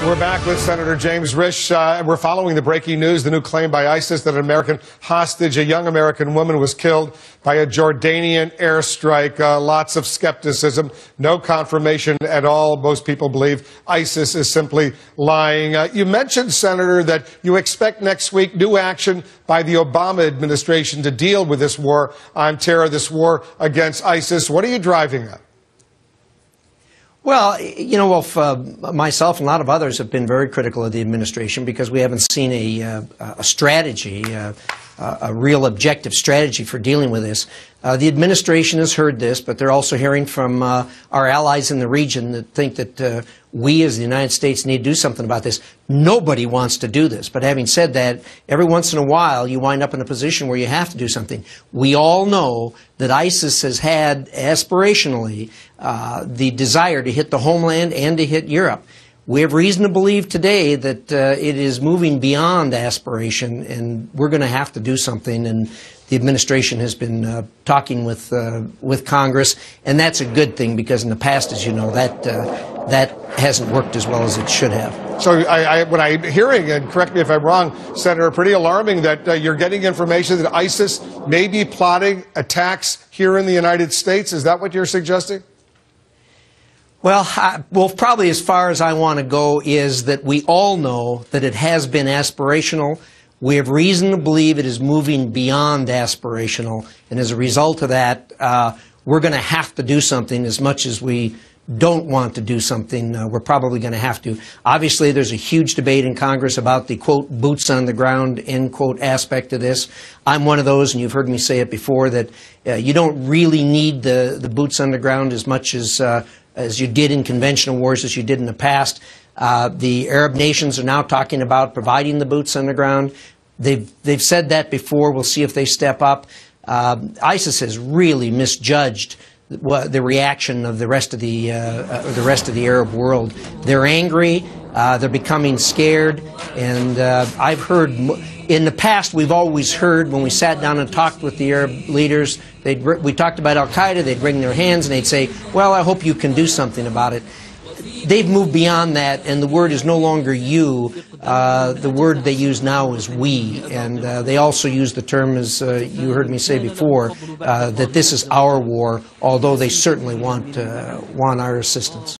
We're back with Senator James Risch. We're following the breaking news, the new claim by ISIS that an American hostage, a young American woman, was killed by a Jordanian airstrike. Lots of skepticism, no confirmation at all. Most people believe ISIS is simply lying. You mentioned, Senator, that you expect next week new action by the Obama administration to deal with this war on terror, this war against ISIS. What are you driving at? Well, you know, Wolf, myself and a lot of others have been very critical of the administration because we haven't seen a strategy, a real objective strategy for dealing with this. The administration has heard this, but they're also hearing from our allies in the region that think that we as the United States need to do something about this. Nobody wants to do this. But having said that, every once in a while you wind up in a position where you have to do something. We all know that ISIS has had aspirationally the desire to hit the homeland and to hit Europe. We have reason to believe today that it is moving beyond aspiration, and we're going to have to do something. And the administration has been talking with Congress, and that's a good thing because in the past, as you know, that hasn't worked as well as it should have. So what I'm hearing, and correct me if I'm wrong, Senator, pretty alarming that you're getting information that ISIS may be plotting attacks here in the United States. Is that what you're suggesting? Well, probably as far as I want to go is that we all know that it has been aspirational. We have reason to believe it is moving beyond aspirational. And as a result of that, we're going to have to do something. As much as we don't want to do something, we're probably going to have to. Obviously, there's a huge debate in Congress about the, quote, boots on the ground, end quote, aspect of this. I'm one of those, and you've heard me say it before, that you don't really need the boots on the ground as much as you did in conventional wars, as you did in the past. The Arab nations are now talking about providing the boots on the ground. They've said that before. We'll see if they step up. ISIS has really misjudged the reaction of the rest of the Arab world. They're angry. They're becoming scared. And I've heard in the past, we've always heard when we sat down and talked with the Arab leaders, we talked about al-Qaeda, they'd wring their hands and they'd say, well, I hope you can do something about it. They've moved beyond that, and the word is no longer you. The word they use now is we. And they also use the term, as you heard me say before, that this is our war, although they certainly want our assistance.